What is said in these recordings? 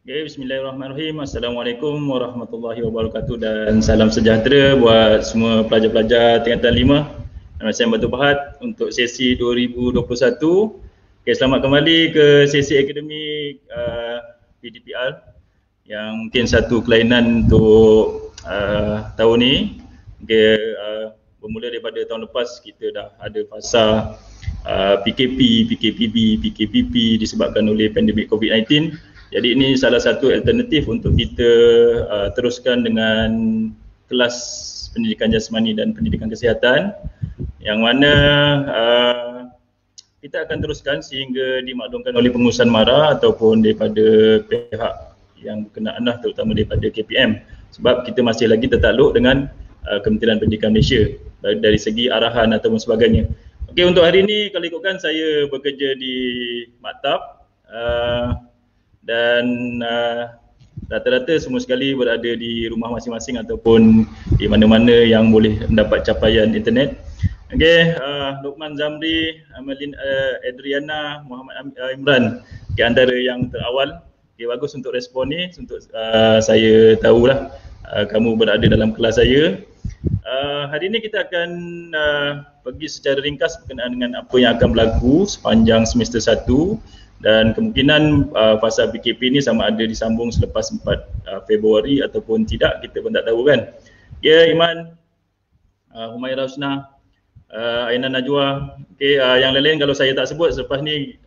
Okay, bismillahirrahmanirrahim. Assalamualaikum warahmatullahi wabarakatuh dan salam sejahtera buat semua pelajar-pelajar tingkatan 5. Nama saya Batu Pahat untuk sesi 2021. Okay, selamat kembali ke sesi akademik PDPR yang mungkin satu kelainan untuk tahun ni. Okay, bermula daripada tahun lepas kita dah ada fasa PKP, PKPB, PKPP disebabkan oleh pandemik COVID-19. Jadi ini salah satu alternatif untuk kita teruskan dengan kelas pendidikan jasmani dan pendidikan kesihatan yang mana kita akan teruskan sehingga dimaklumkan oleh pengurusan MARA ataupun daripada pihak yang berkenaan terutama daripada KPM, sebab kita masih lagi tertakluk dengan Kementerian Pendidikan Malaysia dari segi arahan ataupun sebagainya. Okey, untuk hari ini kalau ikutkan saya bekerja di maktab dan rata-rata semua sekali berada di rumah masing-masing ataupun di mana-mana yang boleh mendapat capaian internet. Okey, Luqman Zamri, Amalin Adriana, Muhammad Imran, okay, antara yang terawal. Okay, bagus untuk respon ni, untuk saya tahulah kamu berada dalam kelas saya. Hari ini kita akan pergi secara ringkas berkenaan dengan apa yang akan berlaku sepanjang semester 1 dan kemungkinan fasa PKP ni sama ada disambung selepas 4 Februari ataupun tidak, kita pun tak tahu kan. Ya, Iman, Humairah Husna, Aina Najwa. Okay, yang lain-lain kalau saya tak sebut selepas ni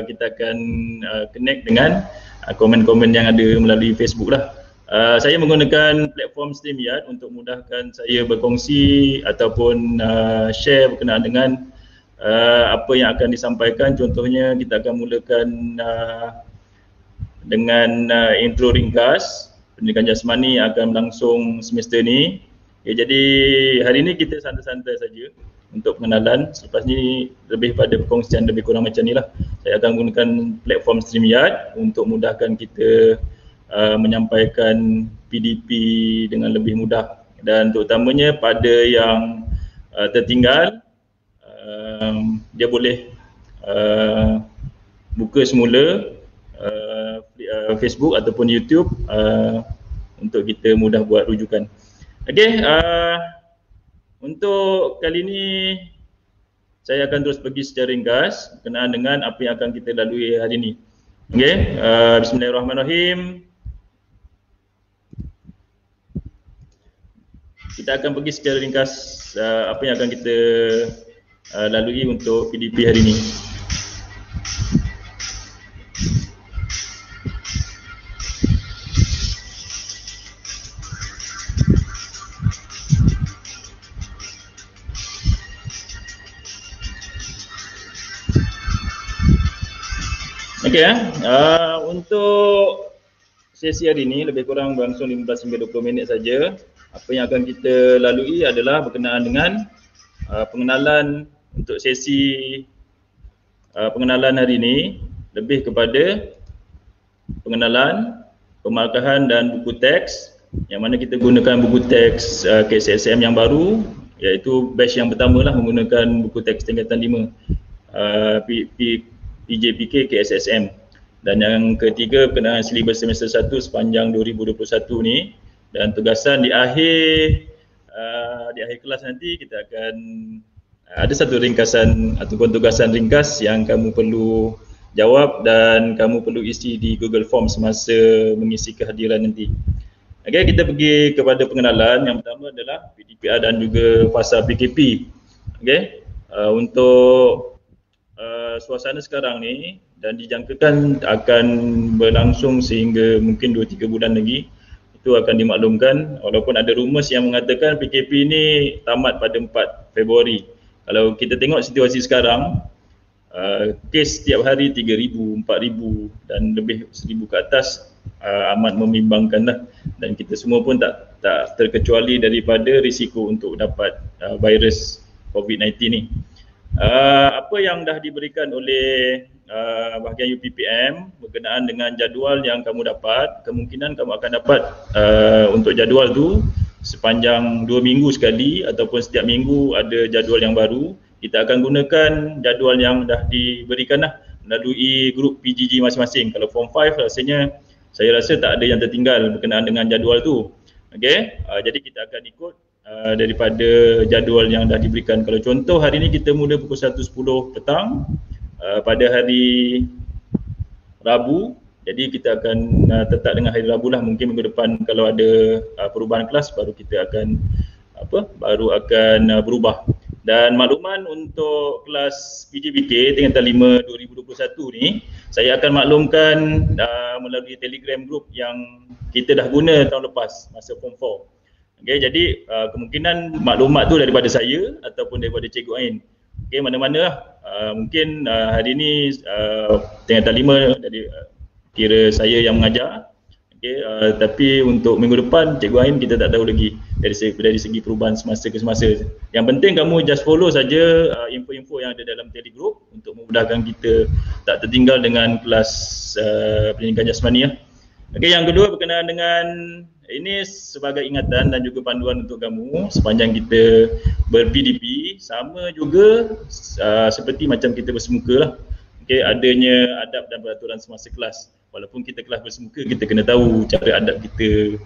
kita akan connect dengan komen-komen yang ada melalui Facebook lah. Saya menggunakan platform StreamYard untuk mudahkan saya berkongsi ataupun share berkenaan dengan apa yang akan disampaikan. Contohnya kita akan mulakan dengan intro ringkas pendidikan jasmani akan berlangsung semester ni. Okay, jadi hari ni kita santai-santai saja untuk pengenalan. Selepas ni lebih pada perkongsian lebih kurang macam ni lah. Saya akan gunakan platform StreamYard untuk mudahkan kita menyampaikan PDP dengan lebih mudah, dan terutamanya pada yang tertinggal dia boleh buka semula Facebook ataupun YouTube untuk kita mudah buat rujukan. Okey, untuk kali ini saya akan terus pergi secara ringkas berkenaan dengan apa yang akan kita lalui hari ini. Okey, bismillahirrahmanirrahim. Kita akan pergi secara ringkas apa yang akan kita lalui untuk PDP hari ini. Okey, untuk sesi hari ini lebih kurang berlangsung 15 hingga 20 minit saja. Apa yang akan kita lalui adalah berkenaan dengan pengenalan untuk sesi pengenalan hari ini, lebih kepada pengenalan, pemarkahan dan buku teks, yang mana kita gunakan buku teks KSSM yang baru, iaitu batch yang pertama lah menggunakan buku teks tingkatan 5 PJPK KSSM, dan yang ketiga berkenaan silibus semester 1 sepanjang 2021 ni. Dan tugasan di akhir kelas nanti kita akan ada satu ringkasan ataupun tugasan ringkas yang kamu perlu jawab dan kamu perlu isi di Google Form semasa mengisi kehadiran nanti. Okey, kita pergi kepada pengenalan. Yang pertama adalah PDPR dan juga fasa PKP. Okey, untuk suasana sekarang ni dan dijangkakan akan berlangsung sehingga mungkin 2-3 bulan lagi. Itu akan dimaklumkan, walaupun ada rumus yang mengatakan PKP ini tamat pada 4 Februari. Kalau kita tengok situasi sekarang, kes setiap hari 3,000, 4,000 dan lebih 1,000 ke atas, amat membimbangkan lah. Dan kita semua pun tak terkecuali daripada risiko untuk dapat virus COVID-19 ni. Apa yang dah diberikan oleh bahagian UPPM berkenaan dengan jadual yang kamu dapat, kemungkinan kamu akan dapat untuk jadual tu sepanjang 2 minggu sekali ataupun setiap minggu ada jadual yang baru. Kita akan gunakan jadual yang dah diberikan lah melalui grup PGG masing-masing. Kalau Form 5 rasanya saya rasa tak ada yang tertinggal berkenaan dengan jadual tu. Okey, jadi kita akan ikut daripada jadual yang dah diberikan. Kalau contoh hari ni kita mula pukul 1.10 petang, pada hari Rabu, jadi kita akan tetap dengan hari Rabu lah. Mungkin minggu depan kalau ada perubahan kelas baru kita akan berubah. Dan makluman untuk kelas PGBK tingkatan 5 2021 ni, saya akan maklumkan melalui Telegram group yang kita dah guna tahun lepas masa Form 4. Okay, jadi kemungkinan maklumat tu daripada saya ataupun daripada Cikgu Ain. Okay, mana-mana lah. Mungkin hari ni tingkatan 5 dari kira saya yang mengajar. Okay, tapi untuk minggu depan Cikgu Ain kita tak tahu lagi dari segi perubahan semasa ke semasa. Yang penting kamu just follow saja info-info yang ada dalam Telegram untuk memudahkan kita tak tertinggal dengan kelas pendidikan jasmani ya. Okey, yang kedua berkenaan dengan ini sebagai ingatan dan juga panduan untuk kamu sepanjang kita ber-PDP, sama juga seperti macam kita bersemuka lah. Okey, adanya adab dan peraturan semasa kelas. Walaupun kita kelas bersemuka, kita kena tahu cara adab kita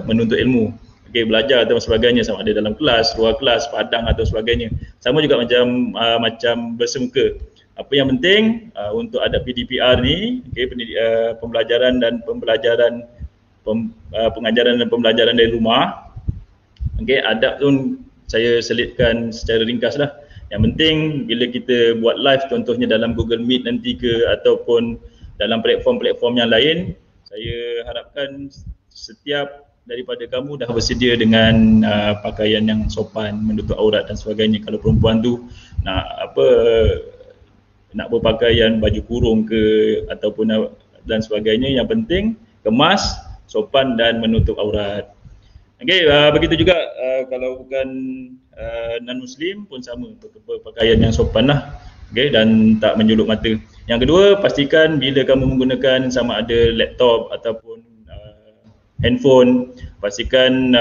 menuntut ilmu. Okey, belajar atau sebagainya, sama ada dalam kelas, luar kelas, padang atau sebagainya. Sama juga macam bersemuka. Apa yang penting untuk adab PDPR ni, pembelajaran dan pembelajaran pengajaran dan pembelajaran dari rumah. Okey, adab tu saya selitkan secara ringkas lah. Yang penting bila kita buat live, contohnya dalam Google Meet nanti ke ataupun dalam platform-platform yang lain, saya harapkan setiap daripada kamu dah bersedia dengan pakaian yang sopan, menutup aurat dan sebagainya. Kalau perempuan tu nak berpakaian baju kurung ke ataupun dan sebagainya, yang penting kemas, sopan dan menutup aurat. Okey, begitu juga kalau bukan non-Muslim pun sama, berpakaian yang sopan lah. Okay, dan tak menjuluk mata. Yang kedua, pastikan bila kamu menggunakan sama ada laptop ataupun handphone, pastikan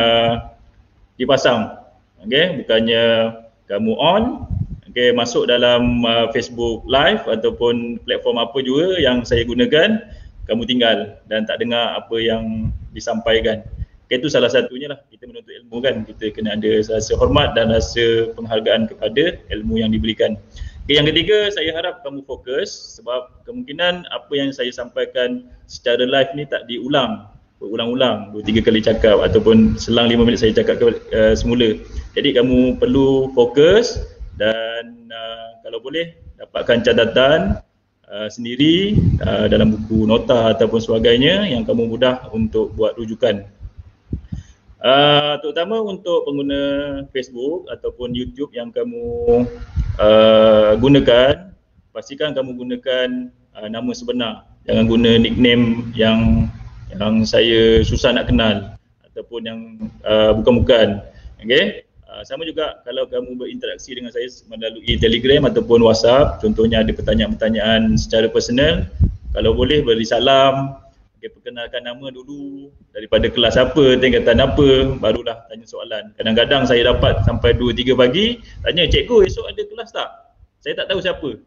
dipasang. Okay, bukannya kamu on, okay, masuk dalam Facebook Live ataupun platform apa juga yang saya gunakan, kamu tinggal dan tak dengar apa yang disampaikan. Okay, itu salah satunya lah, kita menuntut ilmu kan, kita kena ada rasa hormat dan rasa penghargaan kepada ilmu yang diberikan. Okay, yang ketiga, saya harap kamu fokus sebab kemungkinan apa yang saya sampaikan secara live ni tak berulang-ulang 2-3 kali cakap ataupun selang 5 minit saya cakap semula. Jadi kamu perlu fokus dan kalau boleh dapatkan catatan sendiri dalam buku nota ataupun sebagainya yang kamu mudah untuk buat rujukan. Terutama untuk pengguna Facebook ataupun YouTube yang kamu gunakan, pastikan kamu gunakan nama sebenar. Jangan guna nickname yang saya susah nak kenal ataupun yang bukan-bukan. Okey. Sama juga kalau kamu berinteraksi dengan saya melalui Telegram ataupun WhatsApp, contohnya ada pertanyaan-pertanyaan secara personal, kalau boleh beri salam, perkenalkan nama dulu, daripada kelas apa, tingkatan apa, barulah tanya soalan. Kadang-kadang saya dapat sampai 2-3 pagi, tanya, cikgu esok ada kelas tak? Saya tak tahu siapa.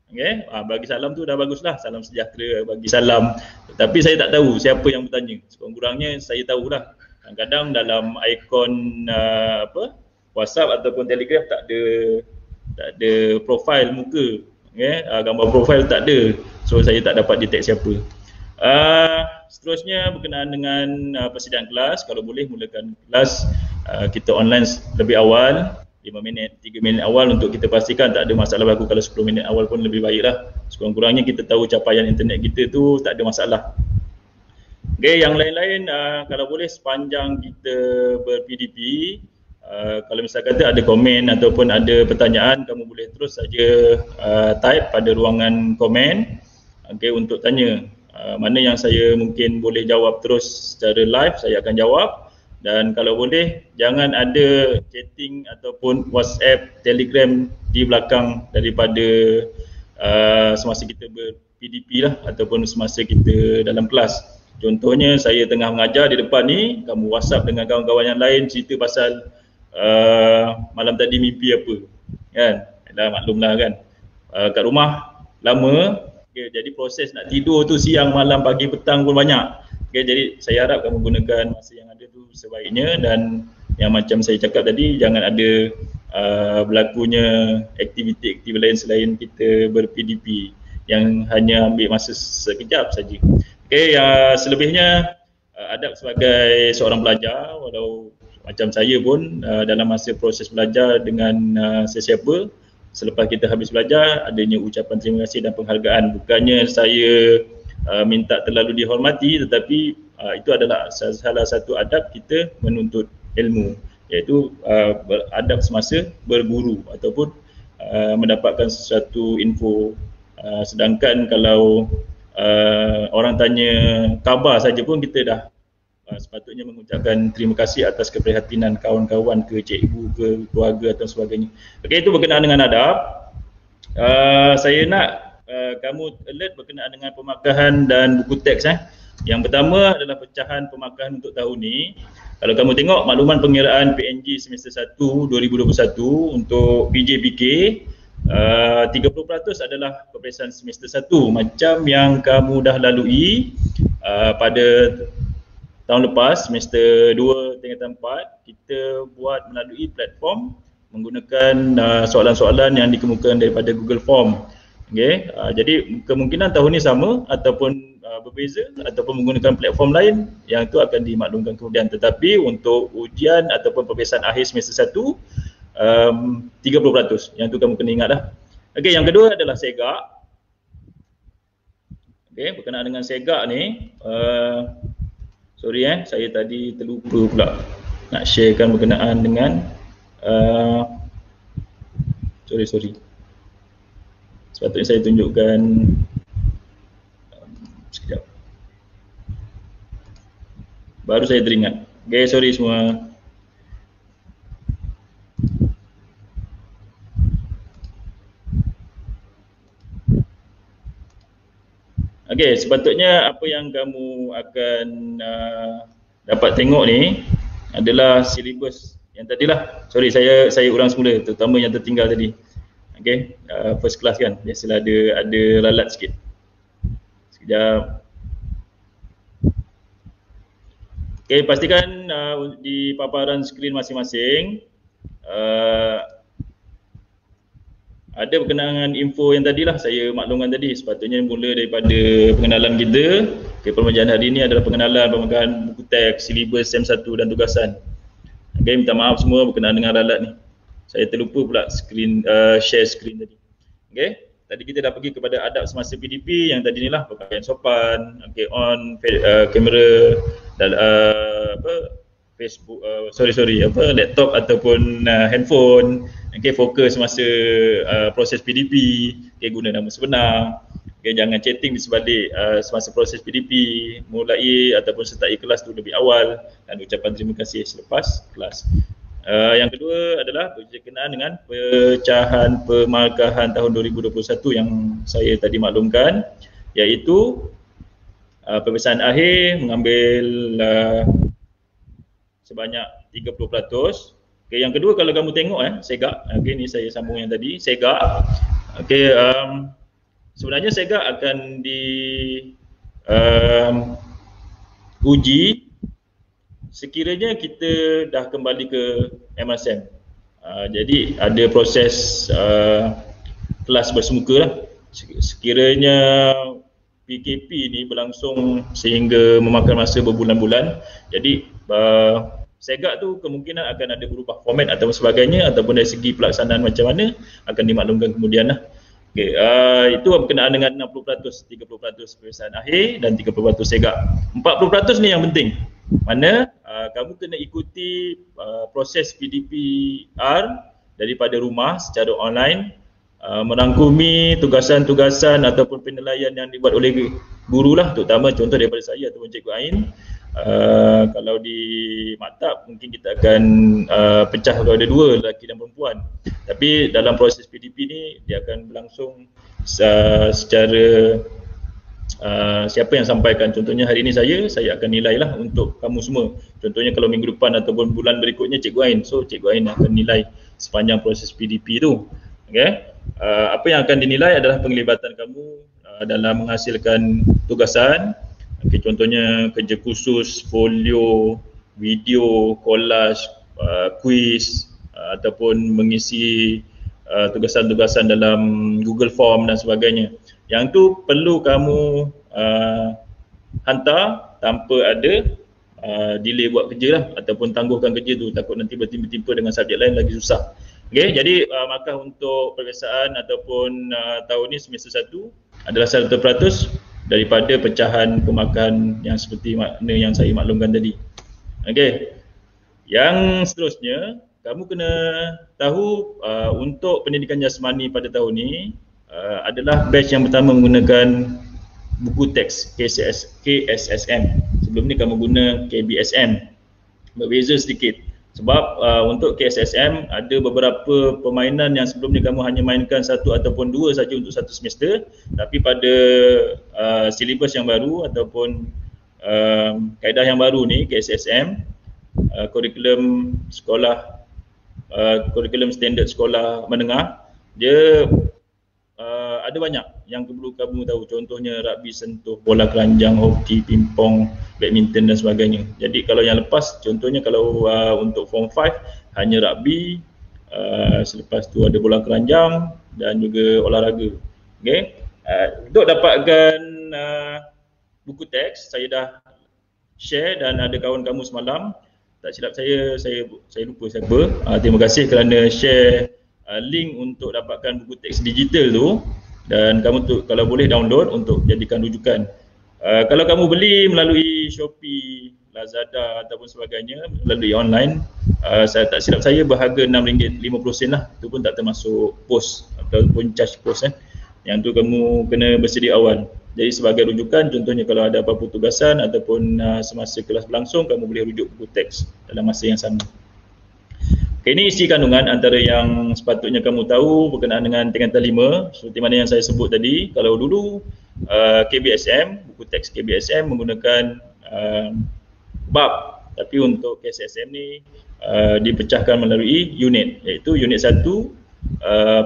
Okay? Bagi salam tu dah baguslah, salam sejahtera, bagi salam. Tapi saya tak tahu siapa yang bertanya. Sekurang-kurangnya saya tahulah. Kadang-kadang dalam ikon WhatsApp ataupun Telegram tak ada profil muka. Okay? Gambar profil tak ada. So saya tak dapat detect siapa. Seterusnya berkenaan dengan persediaan kelas, kalau boleh mulakan kelas kita online lebih awal, 5 minit, 3 minit awal untuk kita pastikan tak ada masalah berlaku. Kalau 10 minit awal pun lebih baiklah. Sekurang-kurangnya kita tahu capaian internet kita tu tak ada masalah. Okay, yang lain-lain kalau boleh sepanjang kita ber-PDP, kalau misalkan kata ada komen ataupun ada pertanyaan, kamu boleh terus saja type pada ruangan komen, okay, untuk tanya. Mana yang saya mungkin boleh jawab terus secara live, saya akan jawab. Dan kalau boleh, jangan ada chatting ataupun WhatsApp, Telegram di belakang daripada semasa kita ber-PDP lah ataupun semasa kita dalam kelas. Contohnya saya tengah mengajar di depan ni, kamu WhatsApp dengan kawan-kawan yang lain cerita pasal malam tadi mimpi apa, kan? Dah maklumlah kan. Kat rumah lama, Okay, jadi proses nak tidur tu siang, malam, pagi, petang pun banyak. Okay, jadi saya harap kamu gunakan masa yang ada tu sebaiknya, dan yang macam saya cakap tadi, jangan ada berlakunya aktiviti-aktiviti lain selain kita ber-PDP yang hanya ambil masa sekejap saja. Okay, selebihnya adab sebagai seorang pelajar, walau macam saya pun dalam masa proses belajar dengan sesiapa, selepas kita habis belajar, adanya ucapan terima kasih dan penghargaan. Bukannya saya minta terlalu dihormati, tetapi itu adalah salah satu adab kita menuntut ilmu, iaitu adab semasa berguru ataupun mendapatkan sesuatu info. Sedangkan kalau orang tanya khabar saja pun kita dah sepatutnya mengucapkan terima kasih atas keprihatinan kawan-kawan ke cikgu ke keluarga atau sebagainya. Okey, itu berkenaan dengan adab. Saya nak kamu alert berkenaan dengan pemakahan dan buku teks. Yang pertama adalah pecahan pemakahan untuk tahun ni. Kalau kamu tengok makluman pengiraan PNG semester 1 2021 untuk PJPK, 30% adalah peperiksaan semester 1 macam yang kamu dah lalui pada tahun lepas, semester 2 tingkatan 4, kita buat melalui platform menggunakan soalan-soalan yang dikemukakan daripada Google Form. Okay. Jadi kemungkinan tahun ni sama ataupun berbeza ataupun menggunakan platform lain, yang itu akan dimaklumkan kemudian. Tetapi untuk ujian ataupun peperiksaan akhir semester 1, 30%. Yang tu kamu kena ingat dah. Okay, yang kedua adalah segak. Okay, berkenaan dengan segak ni, sorry saya tadi terlupa pula nak sharekan berkenaan dengan sorry. Sepatutnya saya tunjukkan sekejap. Baru saya teringat. Okay, sorry semua. Okay, sepatutnya apa yang kamu akan dapat tengok ni adalah silibus yang tadilah. Sorry, saya ulang semula, terutama yang tertinggal tadi. Okay, first class kan, biasalah ada lalat sikit. Sekejap. Okay, pastikan di paparan skrin masing-masing ada berkenaan info yang tadilah saya maklumkan tadi. Sepatutnya mula daripada pengenalan kita. Okay, permajaan hari ini adalah pengenalan pemakahan buku teks, silibus SEM1 dan tugasan. Okay, minta maaf semua berkenaan dengan lalat ni. Saya terlupa pula share screen tadi. Okay, tadi kita dah pergi kepada adab semasa PDP yang tadi ni lah, pakaian sopan, okay, on kamera dan Facebook, laptop ataupun handphone. Okay, fokus masa proses PDP. Okay, guna nama sebenar. Okay, jangan chatting di sebalik semasa proses PDP. Mulai ataupun sertai kelas tu lebih awal dan ucapan terima kasih selepas kelas. Yang kedua adalah berkenaan dengan pecahan pemarkahan tahun 2021 yang saya tadi maklumkan, iaitu peperiksaan akhir mengambil sebanyak 30%. Okay, yang kedua kalau kamu tengok segak, okay, ni saya sambung yang tadi, segak. Okay, sebenarnya segak akan uji sekiranya kita dah kembali ke MRSM. Jadi ada proses kelas bersemuka lah. Sekiranya PKP ni berlangsung sehingga memakan masa berbulan-bulan, jadi segak tu kemungkinan akan ada berubah format atau sebagainya, ataupun dari segi pelaksanaan macam mana akan dimaklumkan kemudian lah. Okay, itu berkenaan dengan 60%, 30% peperiksaan akhir dan 30% segak. 40% ni yang penting. Mana kamu kena ikuti proses PDPR daripada rumah secara online, merangkumi tugasan-tugasan ataupun penilaian yang dibuat oleh guru lah, terutama contoh daripada saya ataupun Cikgu Ain. Kalau di maktab mungkin kita akan pecah kalau ada dua, lelaki dan perempuan. Tapi dalam proses PDP ni dia akan berlangsung secara siapa yang sampaikan. Contohnya hari ini saya akan nilai lah untuk kamu semua. Contohnya kalau minggu depan ataupun bulan berikutnya Cikgu Ain, so Cikgu Ain akan nilai sepanjang proses PDP tu. Okay? Apa yang akan dinilai adalah penglibatan kamu dalam menghasilkan tugasan. Okay, contohnya kerja khusus, folio, video, collage, quiz, ataupun mengisi tugasan-tugasan dalam Google Form dan sebagainya. Yang tu perlu kamu hantar tanpa ada delay buat kerja lah, ataupun tangguhkan kerja tu, takut nanti bertimpa-timpa dengan subjek lain lagi susah. Okay, jadi markah untuk peperiksaan ataupun tahun ni semester 1 adalah 100% daripada pecahan pemarkahan yang seperti makna yang saya maklumkan tadi. Okay, yang seterusnya kamu kena tahu untuk pendidikan jasmani pada tahun ni adalah batch yang pertama menggunakan buku teks KSSM. Sebelum ni kamu guna KBSM. Berbeza sedikit. Sebab untuk KSSM ada beberapa permainan yang sebelum ni kamu hanya mainkan satu ataupun dua saja untuk satu semester. Tapi pada silibus yang baru ataupun kaedah yang baru ni, KSSM, kurikulum sekolah, kurikulum standard sekolah menengah, dia ada banyak yang perlu kamu tahu. Contohnya rugby sentuh, bola keranjang, hoki, pingpong, badminton dan sebagainya. Jadi kalau yang lepas, contohnya kalau untuk form 5 hanya rugby, selepas tu ada bola keranjang dan juga olahraga. Okay? Untuk dapatkan buku teks, saya dah share dan ada kawan kamu semalam. Tak silap saya lupa siapa. Terima kasih kerana share link untuk dapatkan buku teks digital tu, dan kamu tu kalau boleh download untuk jadikan rujukan. Kalau kamu beli melalui Shopee, Lazada ataupun sebagainya melalui online, saya tak silap saya berharga RM6.50 lah. Itu pun tak termasuk pos ataupun charge pos. Yang tu kamu kena bersedia awal. Jadi sebagai rujukan, contohnya kalau ada apa-apa tugasan ataupun semasa kelas berlangsung, kamu boleh rujuk buku teks dalam masa yang sama. Okay, ini isi kandungan antara yang sepatutnya kamu tahu berkenaan dengan tingkatan 5. Seperti mana yang saya sebut tadi, kalau dulu KBSM, buku teks KBSM menggunakan bab, tapi untuk KSSM ni dipecahkan melalui unit, iaitu unit 1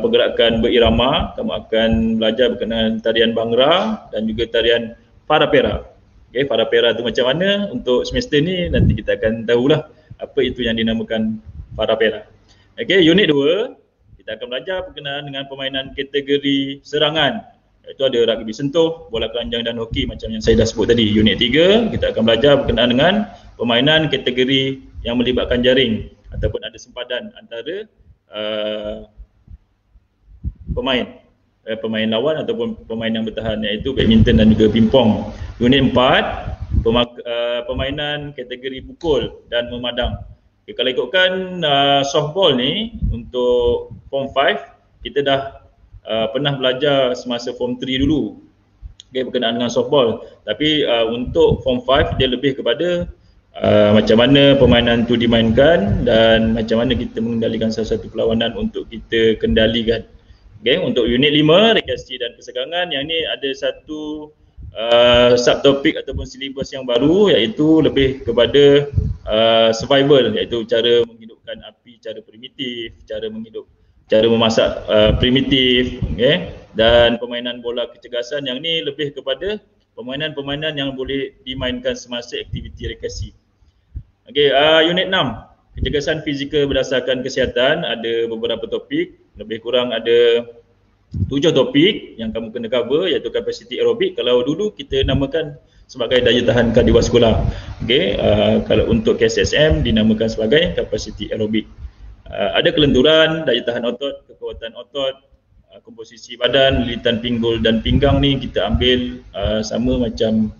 pergerakan berirama. Kamu akan belajar berkenaan tarian Bhangra dan juga tarian Farapera. Okay, Farapera tu macam mana untuk semester ni nanti kita akan tahulah apa itu yang dinamakan Farapera. Okay, unit 2 kita akan belajar berkenaan dengan permainan kategori serangan, iaitu ada rugby sentuh, bola keranjang dan hoki macam yang saya dah sebut tadi. Unit 3 kita akan belajar berkenaan dengan permainan kategori yang melibatkan jaring ataupun ada sempadan antara pemain lawan ataupun pemain yang bertahan, iaitu badminton dan juga pingpong. Unit 4 permainan kategori pukul dan memadang. Okay, kalau ikutkan softball ni untuk form 5, kita dah pernah belajar semasa form 3 dulu, okay, berkenaan dengan softball. Tapi untuk form 5 dia lebih kepada macam mana permainan tu dimainkan dan macam mana kita mengendalikan salah satu perlawanan untuk kita kendalikan. Okay, untuk unit 5, rekreasi dan persegangan, yang ni ada satu subtopik ataupun silibus yang baru, iaitu lebih kepada survival, iaitu cara menghidupkan api cara primitif, cara memasak primitif, okay? Dan permainan bola kecergasan, yang ni lebih kepada permainan-permainan yang boleh dimainkan semasa aktiviti rekreasi. Okay, unit 6, kecergasan fizikal berdasarkan kesihatan, ada beberapa topik, lebih kurang ada 7 topik yang kamu kena cover, iaitu kapasiti aerobik. Kalau dulu kita namakan sebagai daya tahan kardiovaskular. Okay, kalau untuk KSSM dinamakan sebagai kapasiti aerobik. Ada kelenturan, daya tahan otot, kekuatan otot, komposisi badan, lilitan pinggul dan pinggang ni kita ambil sama macam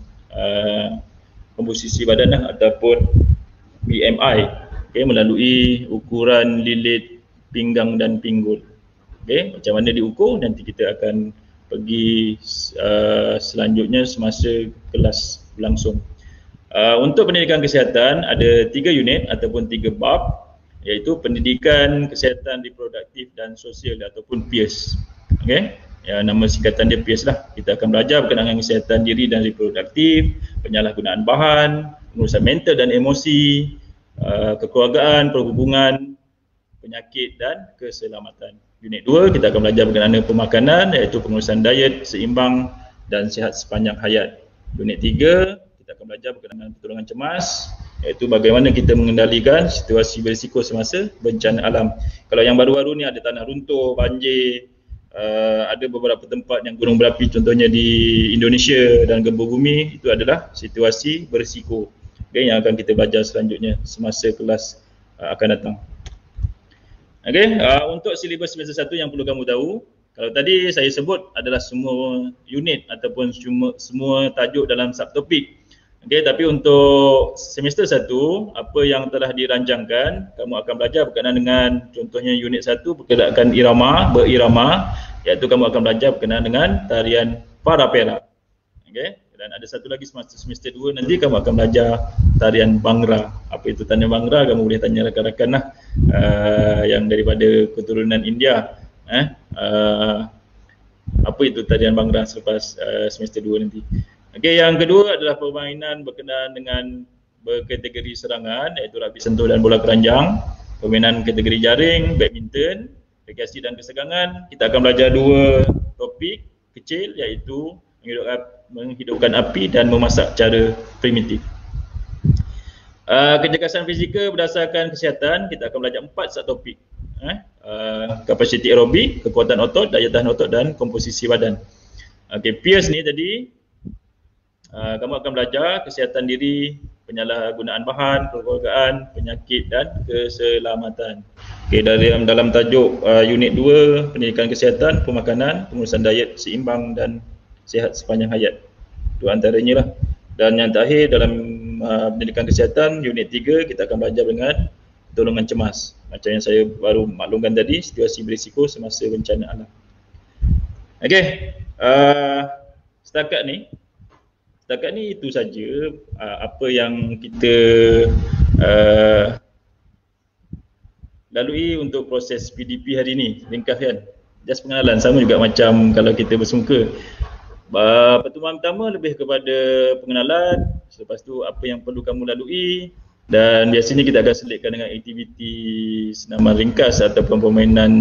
komposisi badan lah, ataupun BMI, okay, melalui ukuran lilit pinggang dan pinggul. Okay, macam mana diukur nanti kita akan pergi selanjutnya semasa kelas berlangsung. Untuk pendidikan kesihatan ada 3 unit ataupun 3 bab, iaitu pendidikan kesihatan reproduktif dan sosial ataupun PIRS. Okay, ya, nama singkatan dia PIRS lah. Kita akan belajar berkenaan dengan kesihatan diri dan reproduktif, penyalahgunaan bahan, urusan mental dan emosi, kekeluargaan, perhubungan, penyakit dan keselamatan. Unit 2 kita akan belajar berkenaan pemakanan, iaitu pengurusan diet seimbang dan sihat sepanjang hayat. Unit 3 kita akan belajar berkenaan dengan pertolongan cemas, iaitu bagaimana kita mengendalikan situasi berisiko semasa bencana alam. Kalau yang baru-baru ni ada tanah runtuh, banjir, ada beberapa tempat yang gunung berapi contohnya di Indonesia dan gempa bumi, itu adalah situasi berisiko. Okay, yang akan kita belajar selanjutnya semasa kelas akan datang. Okay, untuk silibus semester 1 yang perlu kamu tahu, kalau tadi saya sebut adalah semua unit ataupun semua tajuk dalam subtopik. Okay, tapi untuk semester 1, apa yang telah dirancangkan, kamu akan belajar berkenaan dengan contohnya unit 1 pergerakan irama, berirama, iaitu kamu akan belajar berkenaan dengan tarian parapera. Okay, dan ada satu lagi semester 2 nanti kamu akan belajar tarian Bhangra. Apa itu tarian Bhangra, kamu boleh tanya rakan-rakan lah yang daripada keturunan India. Apa itu tarian Bhangra selepas semester 2 nanti. Okey, yang kedua adalah permainan berkenaan dengan berkategori serangan, iaitu rugby sentuh dan bola keranjang. Permainan kategori jaring, badminton, rekreasi dan kesegangan. Kita akan belajar 2 topik kecil, iaitu menghidupkan api dan memasak cara primitif. Kecergasan fizikal berdasarkan kesihatan, kita akan belajar 4 subtopik. Kapasiti aerobik, kekuatan otot, daya tahan otot dan komposisi badan. Okey, Pierce ni tadi kamu akan belajar kesihatan diri, penyalahgunaan bahan, perkeluargaan, penyakit dan keselamatan. Okey, dalam tajuk unit 2, pendidikan kesihatan, pemakanan, pengurusan diet seimbang dan sihat sepanjang hayat. Itu antaranya lah. Dan yang terakhir dalam pendidikan kesihatan unit 3, kita akan belajar dengan pertolongan cemas. Macam yang saya baru maklumkan tadi, situasi berisiko semasa bencana alam. Okey, setakat ni itu saja apa yang kita lalui untuk proses PDP hari ini. Ringkas kan? Just pengenalan, sama juga macam kalau kita bersemuka. Pertemuan pertama lebih kepada pengenalan, selepas tu apa yang perlu kamu lalui, dan biasanya kita akan selitkan dengan aktiviti senaman ringkas ataupun permainan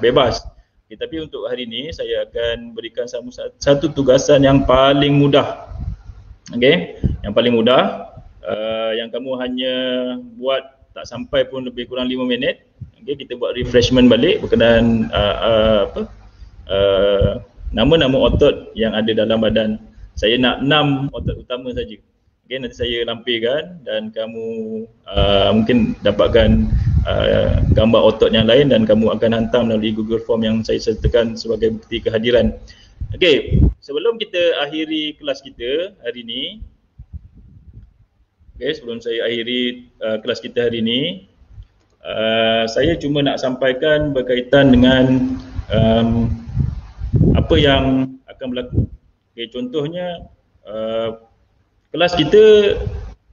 bebas. Okay, tapi untuk hari ini saya akan berikan satu tugasan yang paling mudah. Okey, yang paling mudah, yang kamu hanya buat tak sampai pun lebih kurang 5 minit. Okey, kita buat refreshment balik berkenaan nama-nama otot yang ada dalam badan. Saya nak 6 otot utama saja. Okey, nanti saya lampirkan dan kamu mungkin dapatkan gambar otot yang lain dan kamu akan hantar melalui Google Form yang saya sertakan sebagai bukti kehadiran. Okey, sebelum kita akhiri kelas kita hari ini, sebelum saya akhiri kelas kita hari ini, saya cuma nak sampaikan berkaitan dengan apa yang akan berlaku. Okey, contohnya kelas kita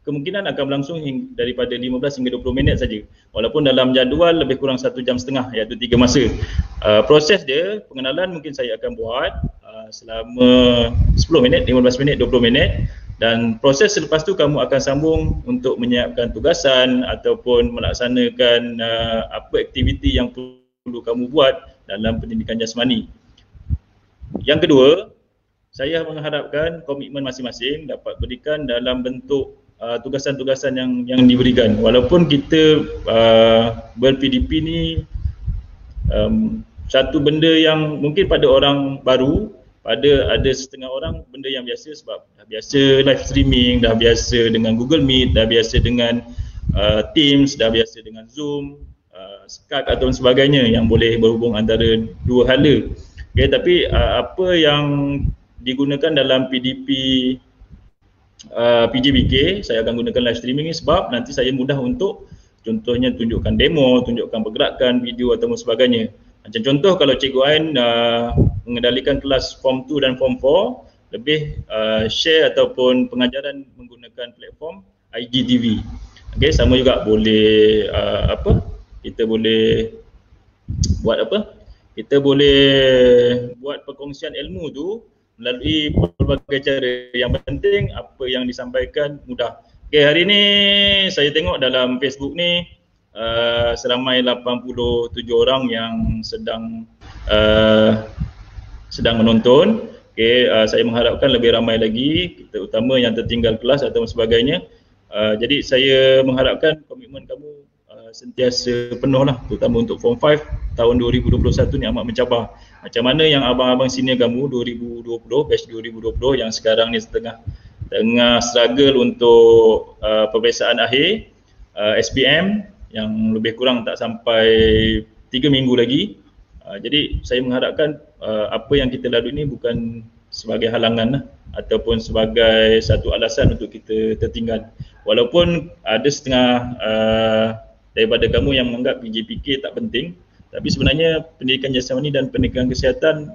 kemungkinan akan berlangsung daripada 15 hingga 20 minit saja. Walaupun dalam jadual lebih kurang 1 jam setengah, iaitu 3 masa. Proses dia, pengenalan mungkin saya akan buat selama 10 minit, 15 minit, 20 minit. Dan proses selepas tu kamu akan sambung untuk menyiapkan tugasan ataupun melaksanakan apa aktiviti yang perlu kamu buat dalam pendidikan jasmani. Yang kedua, saya mengharapkan komitmen masing-masing dapat berikan dalam bentuk tugasan-tugasan yang diberikan. Walaupun kita ber-PDP ni satu benda yang mungkin pada orang baru, ada setengah orang benda yang biasa sebab dah biasa live streaming, dah biasa dengan Google Meet, dah biasa dengan Teams, dah biasa dengan Zoom, Skype atau sebagainya yang boleh berhubung antara dua hala. Okay, tapi apa yang digunakan dalam PDP PJBK, saya akan gunakan live streaming ni sebab nanti saya mudah untuk contohnya tunjukkan demo, tunjukkan pergerakan, video atau sebagainya. Macam contoh kalau Cikgu Ain mengendalikan kelas Form 2 dan Form 4, lebih share ataupun pengajaran menggunakan platform IGTV. Okay, sama juga boleh kita boleh buat kita boleh buat perkongsian ilmu tu melalui pelbagai cara. Yang penting apa yang disampaikan mudah. Okay, hari ni saya tengok dalam Facebook ni seramai 87 orang yang sedang menonton. Okay, saya mengharapkan lebih ramai lagi, terutama yang tertinggal kelas atau sebagainya. Jadi saya mengharapkan komitmen kamu sentiasa penuh lah, terutama untuk Form 5 tahun 2021 ni amat mencabar. Macam mana yang abang-abang senior kamu 2020, batch 2020 yang sekarang ni tengah struggle untuk peperiksaan akhir SPM yang lebih kurang tak sampai 3 minggu lagi. Jadi saya mengharapkan apa yang kita lalui ini bukan sebagai halangan ataupun sebagai satu alasan untuk kita tertinggal. Walaupun ada setengah daripada kamu yang menganggap PJPK tak penting, tapi sebenarnya pendidikan jasmani dan pendidikan kesihatan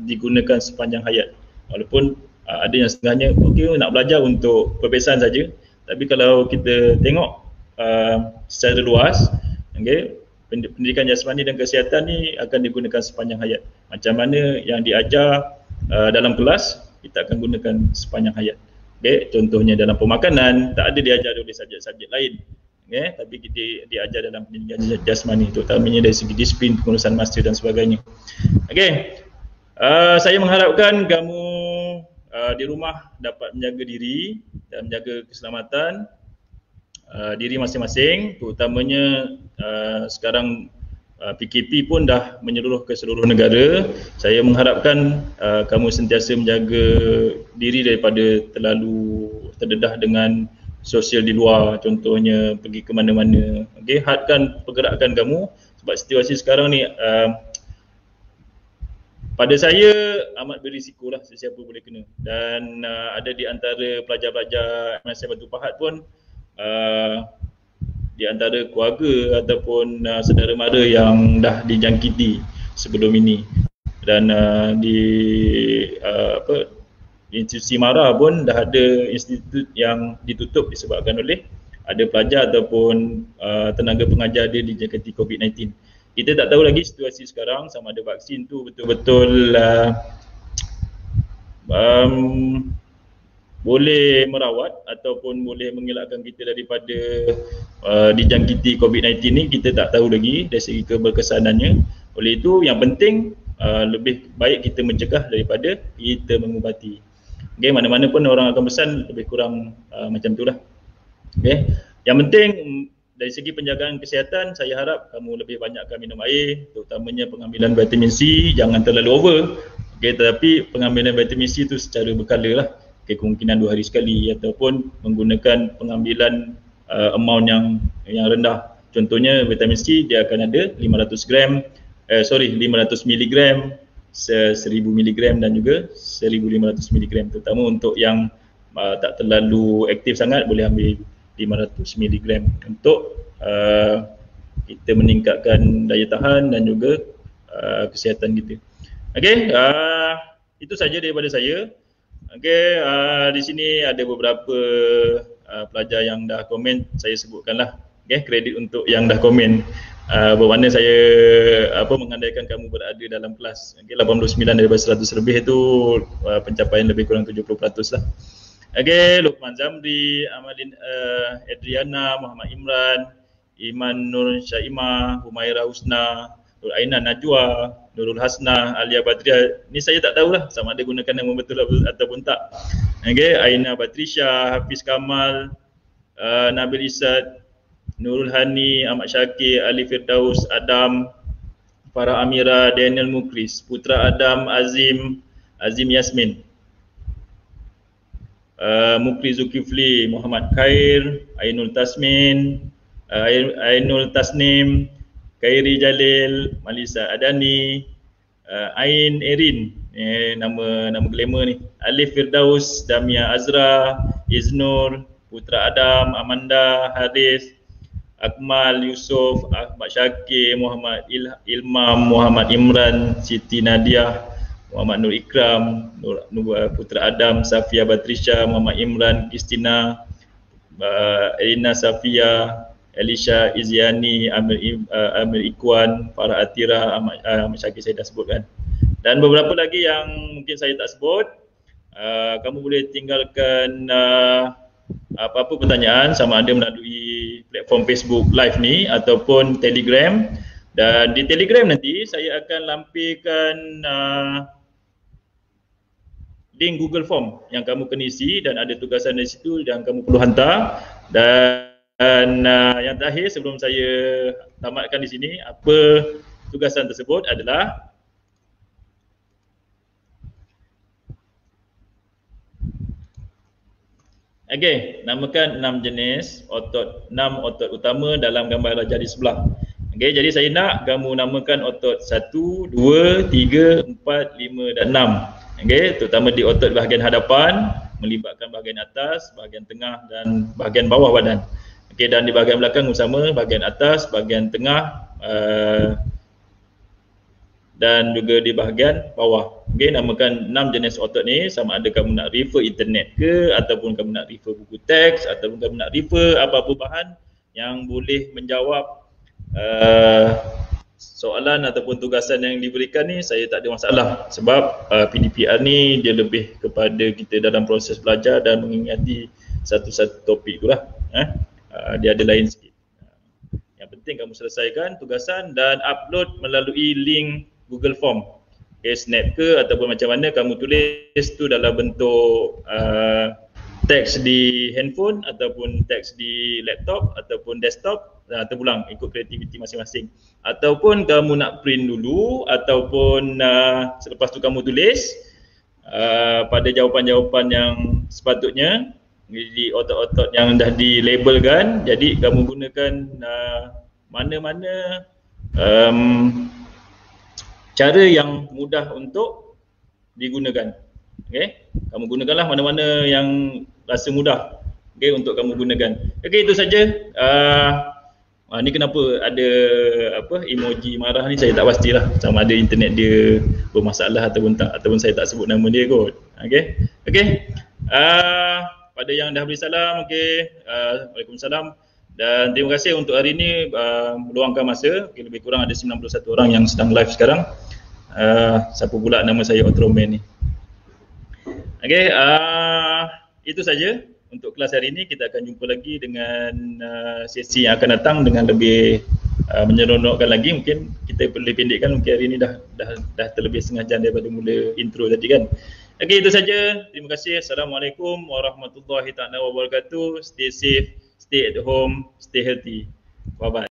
digunakan sepanjang hayat. Walaupun ada yang setengahnya okey nak belajar untuk peperiksaan saja, tapi kalau kita tengok secara luas, okay, pendidikan jasmani dan kesihatan ni akan digunakan sepanjang hayat. Macam mana yang diajar dalam kelas, kita akan gunakan sepanjang hayat. Okay, contohnya dalam pemakanan, tak ada diajar oleh subjek-subjek lain. Okay, tapi kita diajar dalam pendidikan jasmani, terutamanya dari segi disiplin, pengurusan masa dan sebagainya. Okay, saya mengharapkan kamu di rumah dapat menjaga diri dan menjaga keselamatan diri masing-masing, terutamanya sekarang PKP pun dah menyeluruh ke seluruh negara. Saya mengharapkan kamu sentiasa menjaga diri daripada terlalu terdedah dengan sosial di luar, contohnya pergi ke mana-mana. Okay, hadkan pergerakan kamu sebab situasi sekarang ni pada saya amat berisiko lah, sesiapa boleh kena. Dan ada di antara pelajar-pelajar MSF Batu Pahat pun di antara keluarga ataupun saudara mara yang dah dijangkiti sebelum ini. Dan di institusi MARA pun dah ada institut yang ditutup disebabkan oleh ada pelajar ataupun tenaga pengajar dia dijangkiti COVID-19. Kita tak tahu lagi situasi sekarang sama ada vaksin tu betul-betul boleh merawat ataupun boleh mengelakkan kita daripada dijangkiti COVID-19 ni, kita tak tahu lagi dari segi keberkesanannya. Oleh itu yang penting lebih baik kita mencegah daripada kita mengubati. Okay, mana-mana pun orang akan pesan lebih kurang macam itulah. Okay, yang penting dari segi penjagaan kesihatan, saya harap kamu lebih banyakkan minum air, terutamanya pengambilan vitamin C, jangan terlalu over. Okay, tetapi pengambilan vitamin C itu secara berkala lah. Okay, kemungkinan 2 hari sekali ataupun menggunakan pengambilan amount yang rendah. Contohnya vitamin C dia akan ada 500 mg, 1000 mg dan juga 1500 mg. Terutama untuk yang tak terlalu aktif sangat boleh ambil 500 mg untuk kita meningkatkan daya tahan dan juga kesihatan kita. Okey, itu saja daripada saya. Okey, di sini ada beberapa pelajar yang dah komen, saya sebutkanlah. Okey, kredit untuk yang dah komen. Bermakna saya mengandaikan kamu berada dalam kelas. Okey, 89 daripada 100 lebih itu pencapaian lebih kurang 70% lah. Okay, Luqman Zamri, Amalin Adriana, Muhammad Imran, Iman Nur Syaimah, Humaira Husna, Nur Aina Najwa, Nurul Hasna, Alia Badriah. Ni saya tak tahulah sama ada gunakan nama betul ataupun tak. Okay, Aina Batrisha, Hafiz Kamal, Nabil Isad, Nurul Hani, Ahmad Syakir, Ali Firdaus, Adam, Farah Amira, Daniel Mukris, Putra Adam, Azim Yasmin, Mukri Zulkifli, Muhammad Khair, Ainul Tasmin, Ainul Tasnim, Khairi Jalil, Malisa Adani, Ain Erin, nama glamour ni, Alif Firdaus, Damia Azra, Iznur, Putra Adam, Amanda, Haris, Akmal, Yusuf, Ahmad Syakir, Muhammad Ilmam, Muhammad Imran, Siti Nadia, Muhammad Nur Ikram, Putra Adam, Safia Batrisha, Muhammad Imran, Kristina, Elina Safia, Elisha Iziani, Amir Ikwan, Farah Atira, Ahmad Syakir saya dah sebutkan. Dan beberapa lagi yang mungkin saya tak sebut. Kamu boleh tinggalkan apa-apa pertanyaan sama ada melalui platform Facebook Live ni ataupun Telegram. Dan di Telegram nanti saya akan lampirkan link Google Form yang kamu kena isi dan ada tugasan dari situ yang kamu perlu hantar. Dan yang terakhir sebelum saya tamatkan di sini, apa tugasan tersebut adalah namakan 6 jenis otot, 6 otot utama dalam gambar rajah di sebelah. Jadi saya nak kamu namakan otot 1, 2, 3, 4, 5 dan 6. Terutama di otot bahagian hadapan melibatkan bahagian atas, bahagian tengah dan bahagian bawah badan. Dan di bahagian belakang sama, bahagian atas, bahagian tengah dan juga di bahagian bawah. Namakan 6 jenis otot ni, sama ada kamu nak refer internet ke, ataupun kamu nak refer buku teks, ataupun kamu nak refer apa-apa bahan yang boleh menjawab soalan ataupun tugasan yang diberikan ni. Saya tak ada masalah sebab PDPR ni dia lebih kepada kita dalam proses belajar dan mengingati satu-satu topik tu lah. Dia ada lain sikit. Yang penting kamu selesaikan tugasan dan upload melalui link Google Form. Snap ke ataupun macam mana kamu tulis tu dalam bentuk teks di handphone ataupun teks di laptop ataupun desktop, terpulang ikut kreativiti masing-masing. Ataupun kamu nak print dulu ataupun selepas tu kamu tulis pada jawapan-jawapan yang sepatutnya di otot-otot yang dah dilabelkan. Jadi kamu gunakan mana-mana cara yang mudah untuk digunakan. Kamu gunakanlah mana-mana yang rasa mudah untuk kamu gunakan. Itu saja. Ni kenapa ada emoji marah ni saya tak pastilah, sama ada internet dia bermasalah ataupun tak, ataupun saya tak sebut nama dia kot. Pada yang dah beri salam, Waalaikumsalam. Dan terima kasih untuk hari ini meluangkan masa. Lebih kurang ada 91 orang yang sedang live sekarang. Siapa pula nama saya Ultraman ni. Itu saja untuk kelas hari ini. Kita akan jumpa lagi dengan sesi yang akan datang dengan lebih menyeronokkan lagi. Mungkin kita boleh pendekkan, mungkin hari ini dah terlebih setengah jam daripada mula intro tadi kan. Itu saja. Terima kasih. Assalamualaikum warahmatullahi wabarakatuh. Stay safe, stay at home, stay healthy. Bye bye.